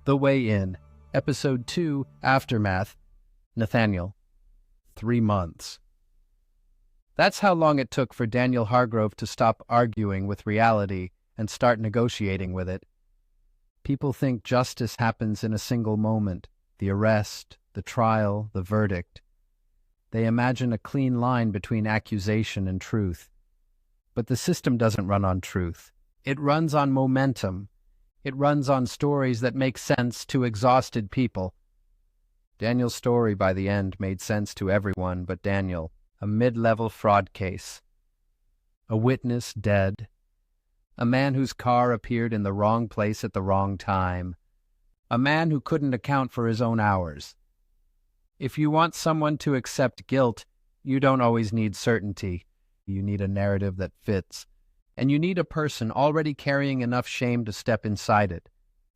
The Way In, Episode 2, Aftermath. Nathaniel. 3 months. That's how long it took for Daniel Hargrove to stop arguing with reality and start negotiating with it. People think justice happens in a single moment, the arrest, the trial, the verdict. They imagine a clean line between accusation and truth. But the system doesn't run on truth. It runs on momentum. It runs on stories that make sense to exhausted people. Daniel's story by the end made sense to everyone but Daniel. A mid-level fraud case. A witness dead. A man whose car appeared in the wrong place at the wrong time. A man who couldn't account for his own hours. If you want someone to accept guilt, you don't always need certainty. You need a narrative that fits. And you need a person already carrying enough shame to step inside it.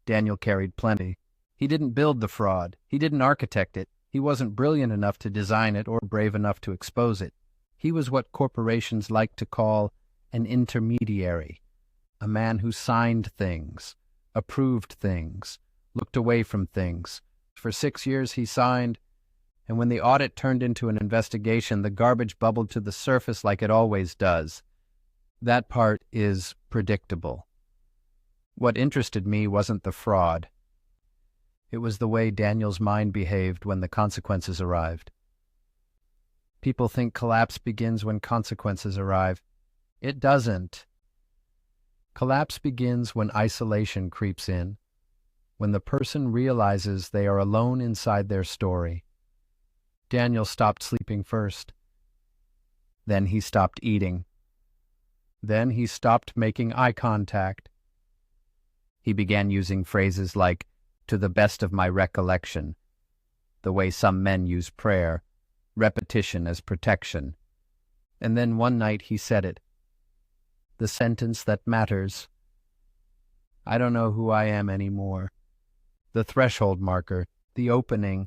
Daniel carried plenty. He didn't build the fraud. He didn't architect it. He wasn't brilliant enough to design it or brave enough to expose it. He was what corporations like to call an intermediary. A man who signed things, approved things, looked away from things. For 6 years he signed, and when the audit turned into an investigation, the garbage bubbled to the surface like it always does. That part is predictable. What interested me wasn't the fraud. It was the way Daniel's mind behaved when the consequences arrived. People think collapse begins when consequences arrive. It doesn't. Collapse begins when isolation creeps in, when the person realizes they are alone inside their story. Daniel stopped sleeping first. Then he stopped eating. Then he stopped making eye contact. He began using phrases like, "to the best of my recollection," the way some men use prayer, repetition as protection. And then one night he said it. The sentence that matters. I don't know who I am anymore. The threshold marker, the opening.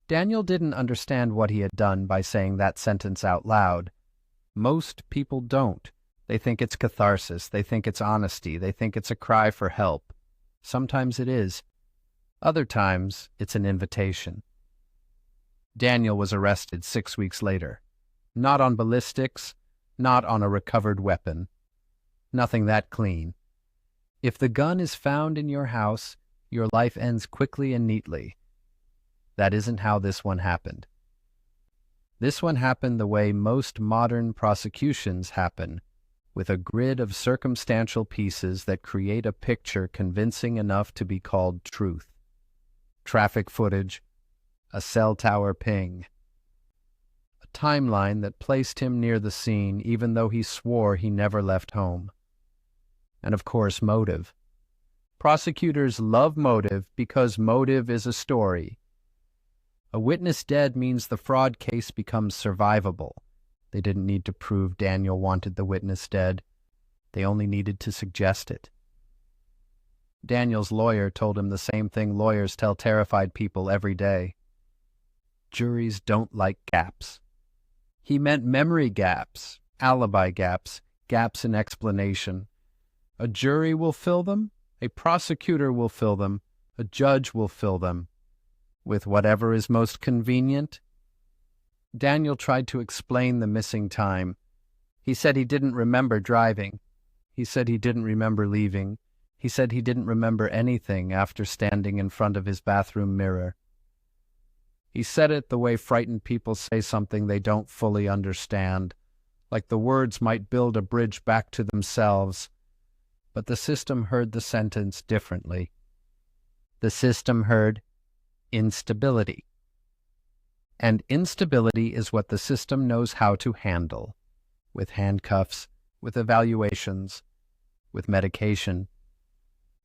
Daniel didn't understand what he had done by saying that sentence out loud. Most people don't. They think it's catharsis. They think it's honesty. They think it's a cry for help. Sometimes it is. Other times, it's an invitation. Daniel was arrested 6 weeks later. Not on ballistics, not on a recovered weapon. Nothing that clean. If the gun is found in your house, your life ends quickly and neatly. That isn't how this one happened. This one happened the way most modern prosecutions happen, with a grid of circumstantial pieces that create a picture convincing enough to be called truth. Traffic footage, a cell tower ping, a timeline that placed him near the scene even though he swore he never left home. And of course, motive. Prosecutors love motive because motive is a story. A witness dead means the fraud case becomes survivable. They didn't need to prove Daniel wanted the witness dead. They only needed to suggest it. Daniel's lawyer told him the same thing lawyers tell terrified people every day. Juries don't like gaps. He meant memory gaps, alibi gaps, gaps in explanation. A jury will fill them, a prosecutor will fill them, a judge will fill them, with whatever is most convenient. Daniel tried to explain the missing time. He said he didn't remember driving. He said he didn't remember leaving. He said he didn't remember anything after standing in front of his bathroom mirror. He said it the way frightened people say something they don't fully understand, like the words might build a bridge back to themselves. But the system heard the sentence differently. The system heard instability. And instability is what the system knows how to handle, with handcuffs, with evaluations, with medication,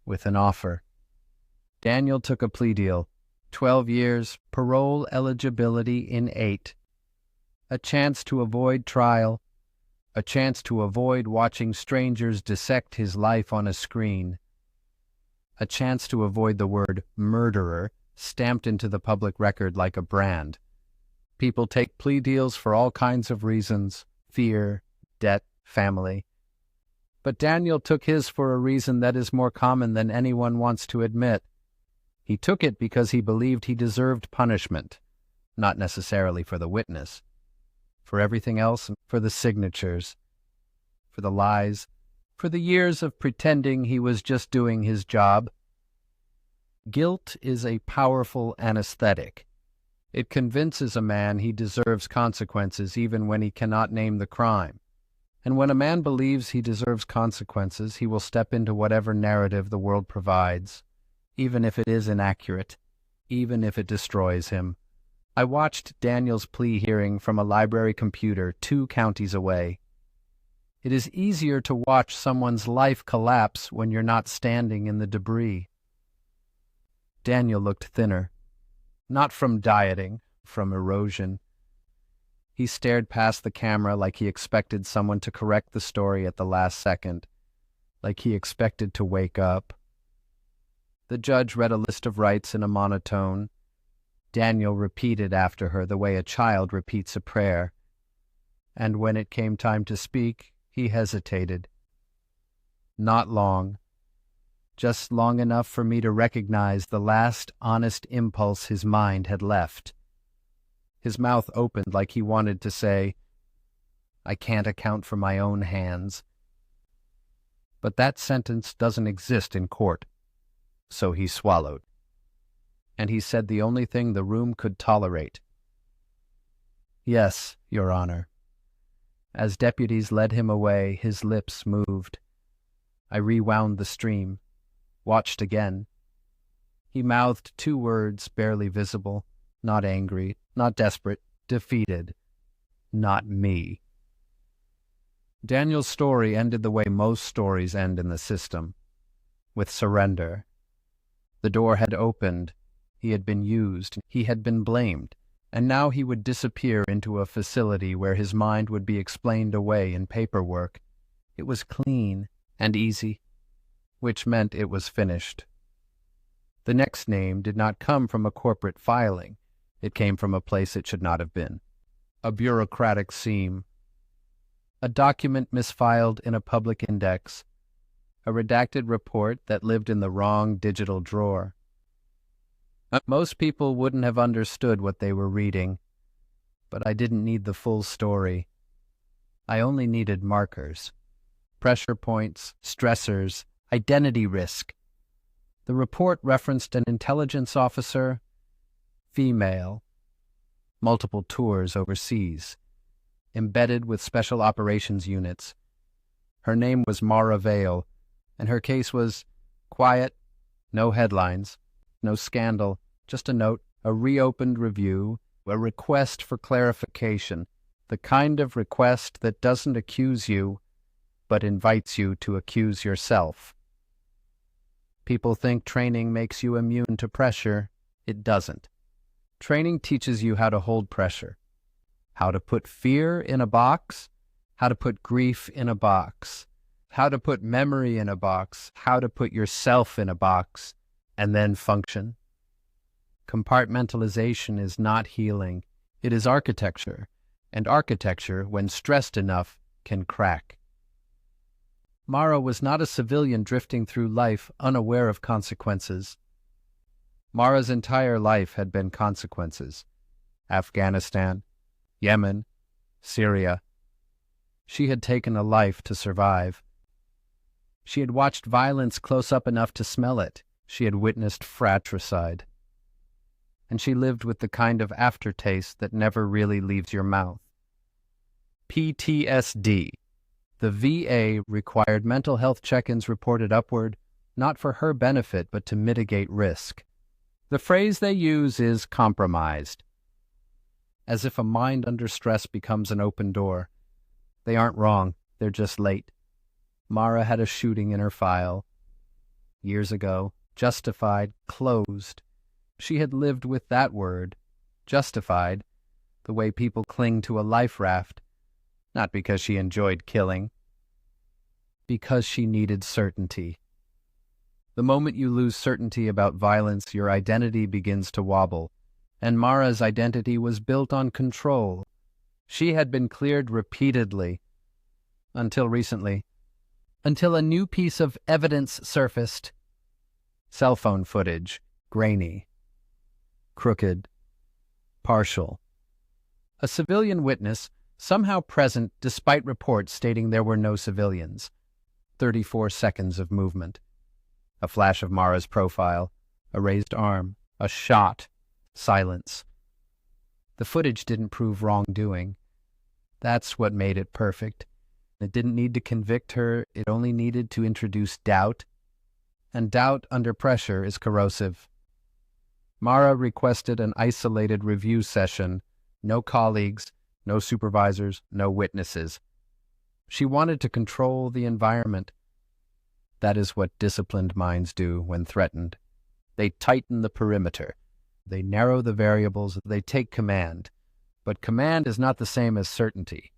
with an offer. Daniel took a plea deal, 12 years, parole eligibility in 8, a chance to avoid trial, a chance to avoid watching strangers dissect his life on a screen, a chance to avoid the word murderer stamped into the public record like a brand. People take plea deals for all kinds of reasons, fear, debt, family. But Daniel took his for a reason that is more common than anyone wants to admit. He took it because he believed he deserved punishment, not necessarily for the witness. For everything else, for the signatures, for the lies, for the years of pretending he was just doing his job. Guilt is a powerful anesthetic. It convinces a man he deserves consequences even when he cannot name the crime. And when a man believes he deserves consequences, he will step into whatever narrative the world provides, even if it is inaccurate, even if it destroys him. I watched Daniel's plea hearing from a library computer 2 counties away. It is easier to watch someone's life collapse when you're not standing in the debris. Daniel looked thinner, not from dieting, from erosion. He stared past the camera like he expected someone to correct the story at the last second, like he expected to wake up. The judge read a list of rights in a monotone. Daniel repeated after her the way a child repeats a prayer. And when it came time to speak, he hesitated. Not long. Just long enough for me to recognize the last honest impulse his mind had left. His mouth opened like he wanted to say, "I can't account for my own hands." But that sentence doesn't exist in court. So he swallowed. And he said the only thing the room could tolerate. "Yes, Your Honor." As deputies led him away, his lips moved. I rewound the stream, watched again. He mouthed 2 words barely visible, not angry, not desperate, defeated. Not me. Daniel's story ended the way most stories end in the system, with surrender. The door had opened, he had been used, he had been blamed, and now he would disappear into a facility where his mind would be explained away in paperwork. It was clean and easy, which meant it was finished. The next name did not come from a corporate filing. It came from a place it should not have been. A bureaucratic seam. A document misfiled in a public index. A redacted report that lived in the wrong digital drawer. Most people wouldn't have understood what they were reading, but I didn't need the full story. I only needed markers. Pressure points, stressors, identity risk. The report referenced an intelligence officer, female, multiple tours overseas, embedded with special operations units. Her name was Mara Vale, and her case was quiet, no headlines, no scandal, just a note, a reopened review, a request for clarification, the kind of request that doesn't accuse you, but invites you to accuse yourself. People think training makes you immune to pressure. It doesn't. Training teaches you how to hold pressure, how to put fear in a box, how to put grief in a box, how to put memory in a box, how to put yourself in a box, and then function. Compartmentalization is not healing. It is architecture, and architecture, when stressed enough, can crack. Mara was not a civilian drifting through life unaware of consequences. Mara's entire life had been consequences. Afghanistan, Yemen, Syria. She had taken a life to survive. She had watched violence close up enough to smell it. She had witnessed fratricide. And she lived with the kind of aftertaste that never really leaves your mouth. PTSD. The VA required mental health check-ins reported upward, not for her benefit, but to mitigate risk. The phrase they use is compromised, as if a mind under stress becomes an open door. They aren't wrong, they're just late. Mara had a shooting in her file. Years ago, justified, closed. She had lived with that word, justified, the way people cling to a life raft, not because she enjoyed killing, because she needed certainty. The moment you lose certainty about violence, your identity begins to wobble, and Mara's identity was built on control. She had been cleared repeatedly, until recently, until a new piece of evidence surfaced. Cell phone footage, grainy, crooked, partial. A civilian witness, somehow present despite reports stating there were no civilians. 34 seconds of movement. A flash of Mara's profile, a raised arm, a shot, silence. The footage didn't prove wrongdoing. That's what made it perfect. It didn't need to convict her, it only needed to introduce doubt. And doubt under pressure is corrosive. Mara requested an isolated review session, no colleagues, no supervisors, no witnesses. She wanted to control the environment. That is what disciplined minds do when threatened. They tighten the perimeter. They narrow the variables. They take command. But command is not the same as certainty.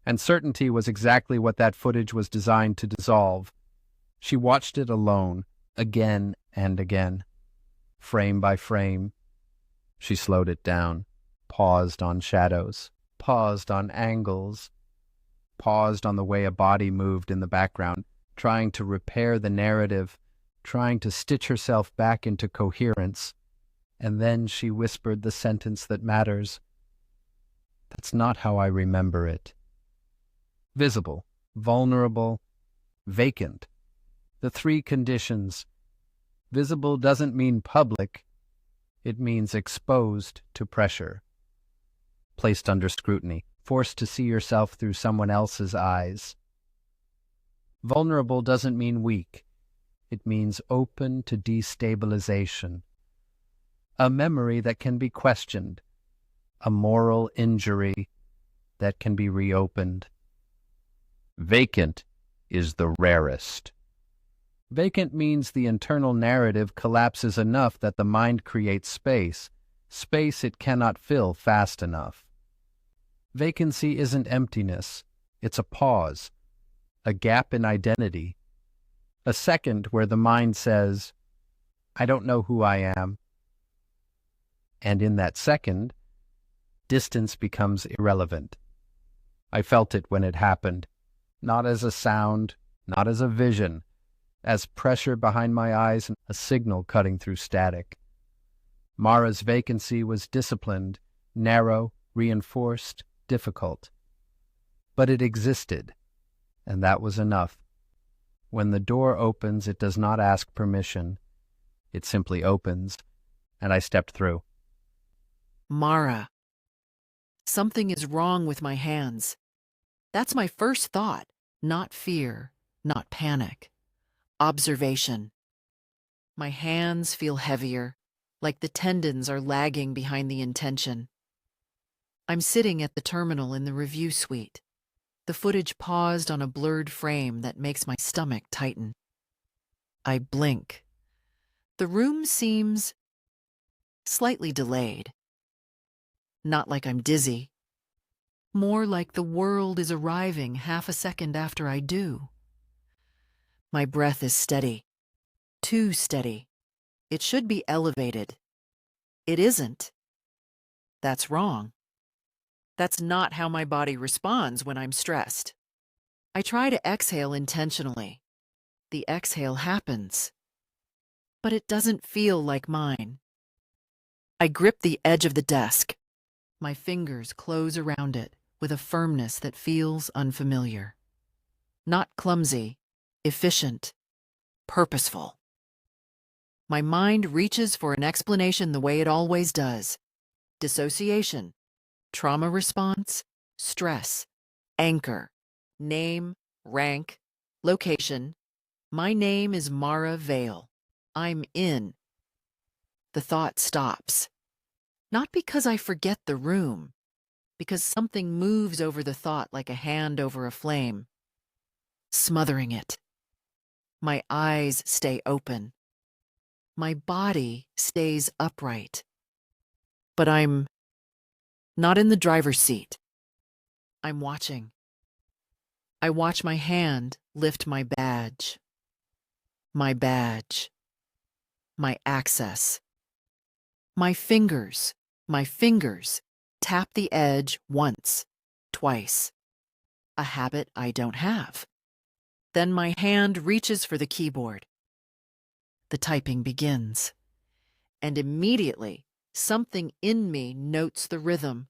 And certainty was exactly what that footage was designed to dissolve. She watched it alone, again and again, frame by frame. She slowed it down, paused on shadows, paused on angles, paused on the way a body moved in the background, trying to repair the narrative, trying to stitch herself back into coherence. And then she whispered the sentence that matters. That's not how I remember it. Visible, vulnerable, vacant. The three conditions. Visible doesn't mean public. It means exposed to pressure. Placed under scrutiny, forced to see yourself through someone else's eyes. Vulnerable doesn't mean weak. It means open to destabilization. A memory that can be questioned. A moral injury that can be reopened. Vacant is the rarest. Vacant means the internal narrative collapses enough that the mind creates space, space it cannot fill fast enough. Vacancy isn't emptiness, it's a pause, a gap in identity, a second where the mind says, I don't know who I am. And in that second, distance becomes irrelevant. I felt it when it happened, not as a sound, not as a vision, as pressure behind my eyes and a signal cutting through static. Mara's vacancy was disciplined, narrow, reinforced, difficult. But it existed, and that was enough. When the door opens, it does not ask permission. It simply opens, and I stepped through. Mara. Something is wrong with my hands. That's my first thought, not fear, not panic. Observation. My hands feel heavier, like the tendons are lagging behind the intention. I'm sitting at the terminal in the review suite. The footage paused on a blurred frame that makes my stomach tighten. I blink. The room seems slightly delayed. Not like I'm dizzy. More like the world is arriving half a second after I do. My breath is steady. Too steady. It should be elevated. It isn't. That's wrong. That's not how my body responds when I'm stressed. I try to exhale intentionally. The exhale happens. But it doesn't feel like mine. I grip the edge of the desk. My fingers close around it with a firmness that feels unfamiliar. Not clumsy, efficient, purposeful. My mind reaches for an explanation the way it always does. Dissociation, trauma response, stress, anchor, name, rank, location. My name is Mara Vale. I'm in. The thought stops. Not because I forget the room, because something moves over the thought like a hand over a flame, smothering it. My eyes stay open. My body stays upright. But I'm not in the driver's seat. I'm watching. I watch my hand lift my badge. My badge. My access. My fingers tap the edge once, twice. A habit I don't have. Then my hand reaches for the keyboard. The typing begins. and immediately something in me notes the rhythm.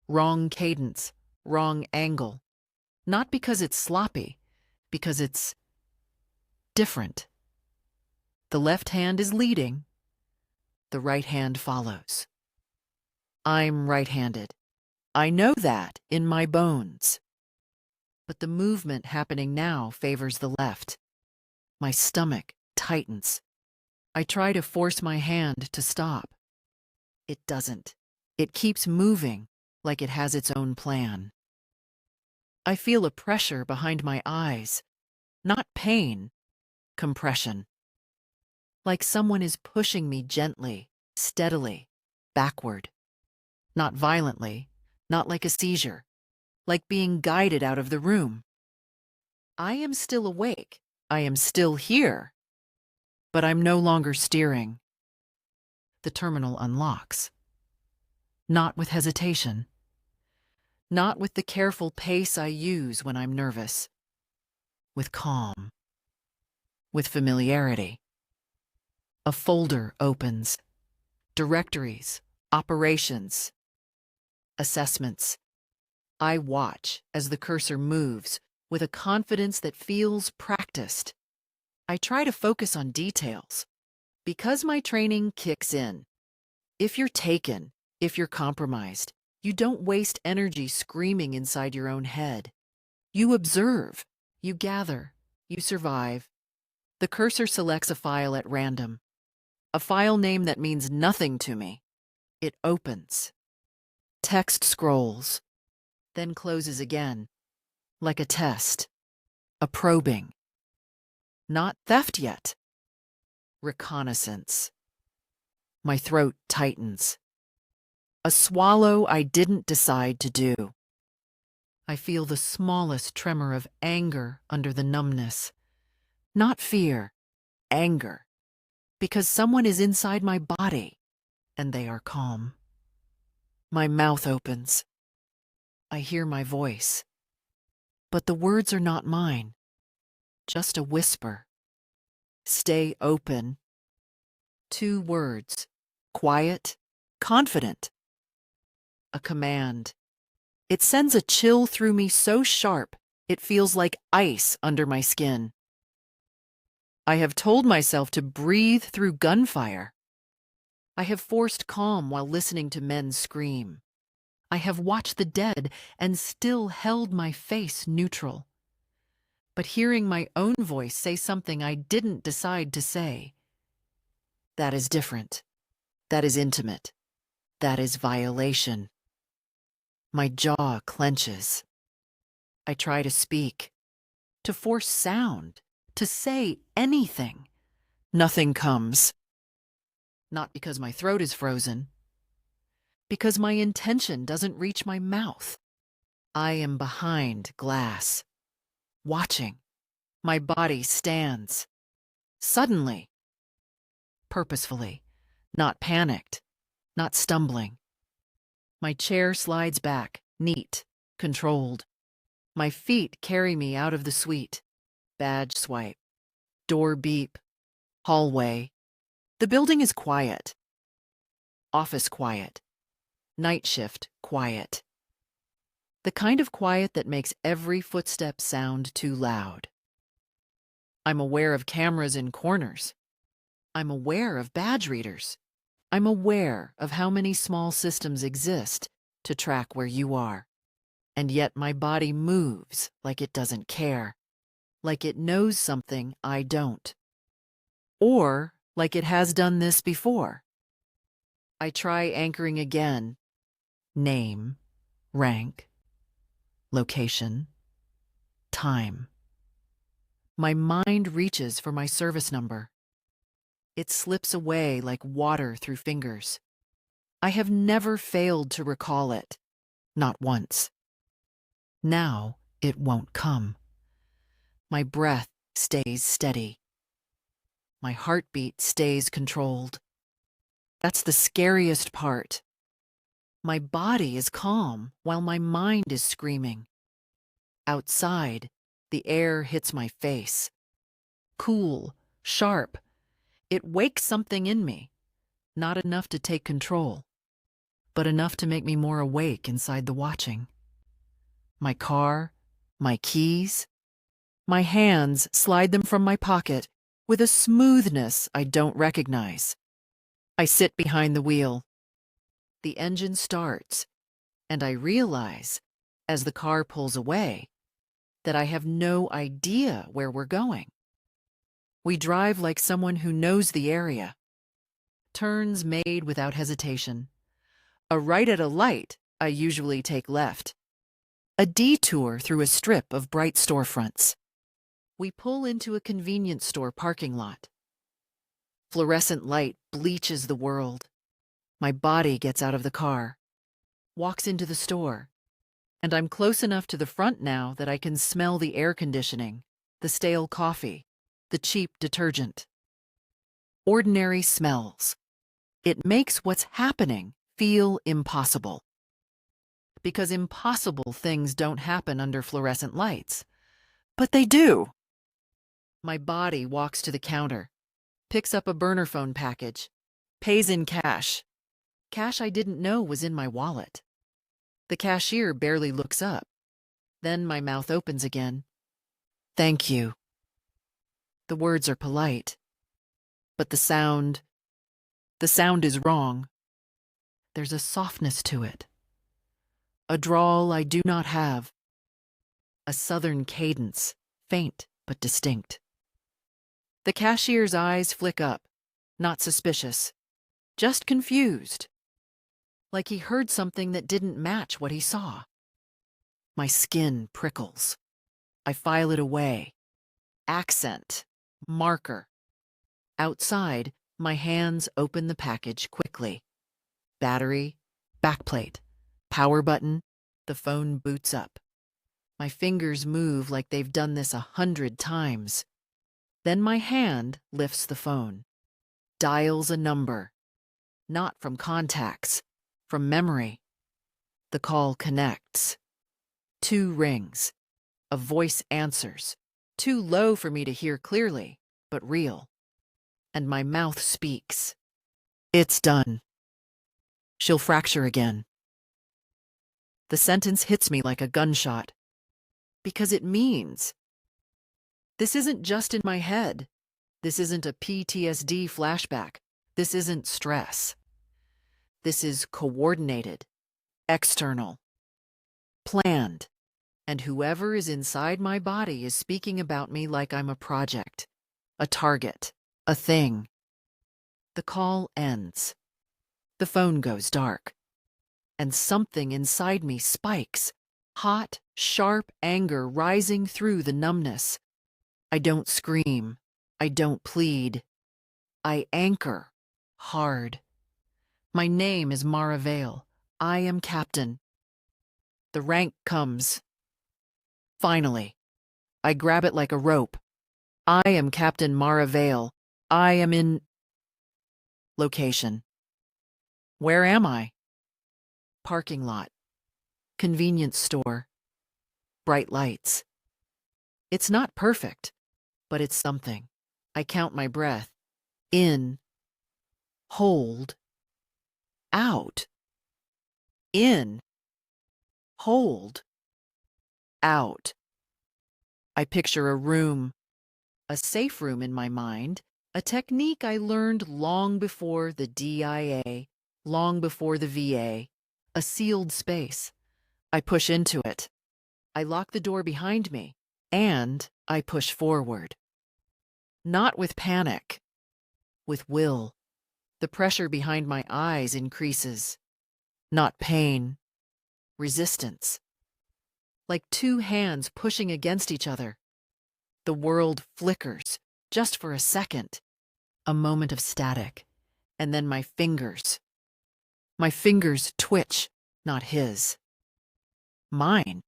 Wrong cadence, wrong angle. Not because it's sloppy, because it's different. The left hand is leading, the right hand follows. I'm right-handed. I know that in my bones. But the movement happening now favors the left. My stomach tightens. I try to force my hand to stop. It doesn't. It keeps moving like it has its own plan. I feel a pressure behind my eyes. Not pain, compression. Like someone is pushing me gently, steadily, backward. Not violently, not like a seizure, like being guided out of the room. I am still awake. I am still here. But I'm no longer steering. The terminal unlocks. Not with hesitation. Not with the careful pace I use when I'm nervous. With calm. With familiarity. A folder opens. Directories, operations, assessments. I watch as the cursor moves with a confidence that feels practiced. I try to focus on details because my training kicks in. If you're taken, if you're compromised, you don't waste energy screaming inside your own head. You observe, you gather, you survive. The cursor selects a file at random, a file name that means nothing to me. It opens. Text scrolls, then closes again, like a test, a probing. Not theft yet. Reconnaissance. My throat tightens. A swallow I didn't decide to do. I feel the smallest tremor of anger under the numbness. Not fear, anger. Because someone is inside my body, and they are calm. My mouth opens. I hear my voice. But the words are not mine. Just a whisper. Stay open. 2 words. Quiet, confident. A command. It sends a chill through me so sharp, it feels like ice under my skin. I have told myself to breathe through gunfire. I have forced calm while listening to men scream. I have watched the dead and still held my face neutral. But hearing my own voice say something I didn't decide to say, that is different. That is intimate. That is violation. My jaw clenches. I try to speak, to force sound, to say anything. Nothing comes. Not because my throat is frozen, because my intention doesn't reach my mouth. I am behind glass, watching. My body stands. Suddenly. Purposefully. Not panicked. Not stumbling. My chair slides back, neat, controlled. My feet carry me out of the suite. Badge swipe. Door beep. Hallway. The building is quiet. Office quiet. Night shift quiet. The kind of quiet that makes every footstep sound too loud. I'm aware of cameras in corners. I'm aware of badge readers. I'm aware of how many small systems exist to track where you are. And yet my body moves like it doesn't care. Like it knows something I don't. Or like it has done this before. I try anchoring again. Name, rank, location, time. My mind reaches for my service number. It slips away like water through fingers. I have never failed to recall it. Not once. Now it won't come. My breath stays steady. My heartbeat stays controlled. That's the scariest part. My body is calm while my mind is screaming. Outside, the air hits my face. Cool, sharp. It wakes something in me. Not enough to take control, but enough to make me more awake inside the watching. My car, my keys, my hands slide them from my pocket with a smoothness I don't recognize. I sit behind the wheel. The engine starts, and I realize, as the car pulls away, that I have no idea where we're going. We drive like someone who knows the area. Turns made without hesitation. A right at a light, I usually take left. A detour through a strip of bright storefronts. We pull into a convenience store parking lot. Fluorescent light bleaches the world. My body gets out of the car, walks into the store, and I'm close enough to the front now that I can smell the air conditioning, the stale coffee, the cheap detergent. Ordinary smells. It makes what's happening feel impossible. Because impossible things don't happen under fluorescent lights. But they do. My body walks to the counter, picks up a burner phone package, pays in cash. Cash I didn't know was in my wallet. The cashier barely looks up. Then my mouth opens again. Thank you. The words are polite, but the sound is wrong. There's a softness to it. A drawl I do not have. A southern cadence, faint but distinct. The cashier's eyes flick up, not suspicious, just confused. Like he heard something that didn't match what he saw. My skin prickles. I file it away. Accent. Marker. Outside, my hands open the package quickly. Battery, backplate, power button, the phone boots up. My fingers move like they've done this 100 times. Then my hand lifts the phone, dials a number, not from contacts, from memory. The call connects. 2 rings. A voice answers, too low for me to hear clearly, but real. And my mouth speaks. It's done. She'll fracture again. The sentence hits me like a gunshot. Because it means this isn't just in my head. This isn't a PTSD flashback. This isn't stress. This is coordinated, external, planned, and whoever is inside my body is speaking about me like I'm a project, a target, a thing. The call ends. The phone goes dark. And something inside me spikes, hot, sharp anger rising through the numbness. I don't scream. I don't plead. I anchor, hard. My name is Mara Vale. I am captain. The rank comes. Finally, I grab it like a rope. I am Captain Mara Vale. I am in location. Where am I? Parking lot. Convenience store. Bright lights. It's not perfect, but it's something. I count my breath. In. Hold. Out. In. Hold. Out. I picture a room. A safe room in my mind. A technique I learned long before the DIA, long before the VA. A sealed space. I push into it. I lock the door behind me, and I push forward. Not with panic, with will. The pressure behind my eyes increases. Not pain, resistance. Like 2 hands pushing against each other. The world flickers, just for a second. A moment of static, and then my fingers. My fingers twitch, not his. Mine.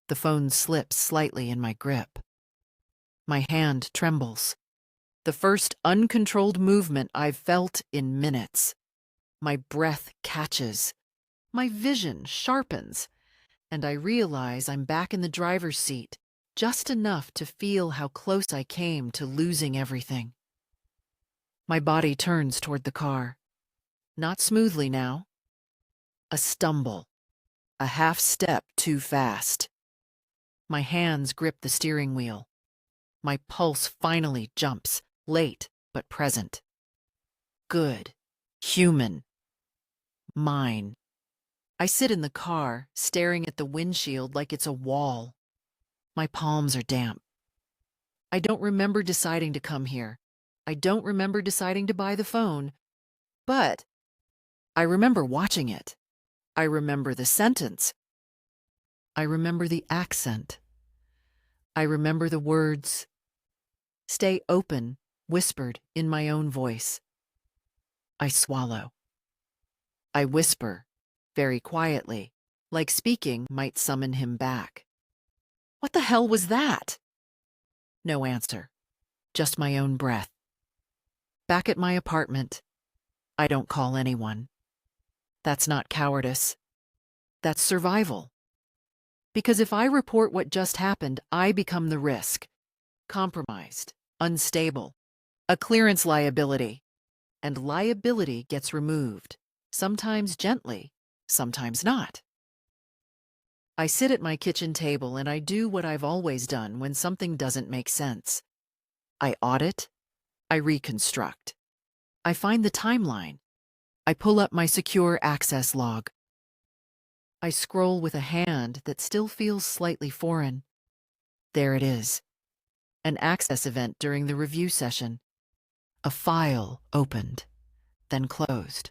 The phone slips slightly in my grip. My hand trembles. The first uncontrolled movement I've felt in minutes. My breath catches. My vision sharpens. And I realize I'm back in the driver's seat, just enough to feel how close I came to losing everything. My body turns toward the car. Not smoothly now. A stumble. A half step too fast. My hands grip the steering wheel. My pulse finally jumps, late but present. Good. Human. Mine. I sit in the car, staring at the windshield like it's a wall. My palms are damp. I don't remember deciding to come here. I don't remember deciding to buy the phone. But I remember watching it. I remember the sentence. I remember the accent. I remember the words. Stay open, whispered in my own voice. I swallow. I whisper, very quietly, like speaking might summon him back. What the hell was that? No answer. Just my own breath. Back at my apartment, I don't call anyone. That's not cowardice. That's survival. Because if I report what just happened, I become the risk. Compromised, unstable, a clearance liability. And liability gets removed, sometimes gently, sometimes not. I sit at my kitchen table and I do what I've always done when something doesn't make sense. I audit, I reconstruct. I find the timeline. I pull up my secure access log. I scroll with a hand that still feels slightly foreign. There it is. An access event during the review session. A file opened, then closed.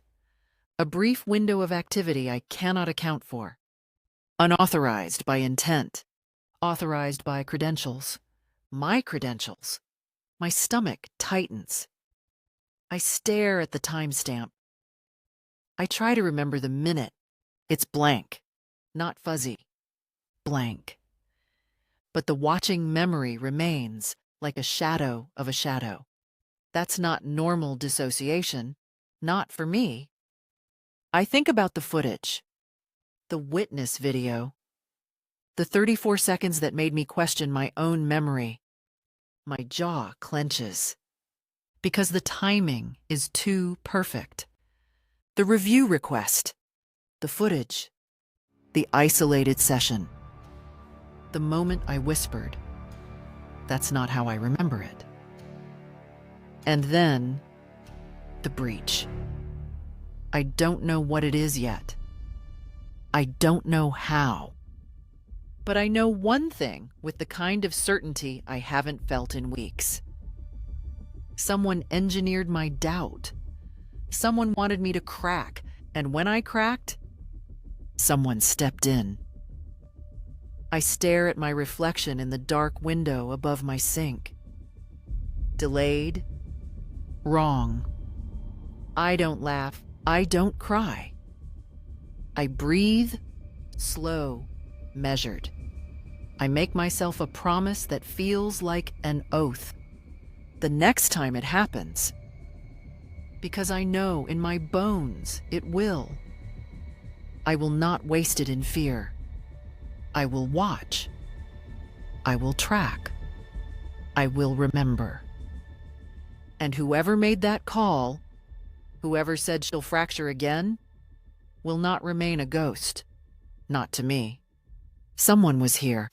A brief window of activity I cannot account for. Unauthorized by intent. Authorized by credentials. My credentials. My stomach tightens. I stare at the timestamp. I try to remember the minute. It's blank, not fuzzy. Blank. But the watching memory remains like a shadow of a shadow. That's not normal dissociation, not for me. I think about the footage, the witness video, the 34 seconds that made me question my own memory. My jaw clenches because the timing is too perfect. The review request, the footage, the isolated session, the moment I whispered, that's not how I remember it. And then, the breach. I don't know what it is yet. I don't know how. But I know one thing with the kind of certainty I haven't felt in weeks. Someone engineered my doubt. Someone wanted me to crack, and when I cracked, someone stepped in. I stare at my reflection in the dark window above my sink. Delayed. Wrong. I don't laugh. I don't cry. I breathe, slow, measured. I make myself a promise that feels like an oath. The next time it happens, because I know in my bones it will. I will not waste it in fear. I will watch. I will track. I will remember. And whoever made that call, whoever said she'll fracture again, will not remain a ghost. Not to me. Someone was here.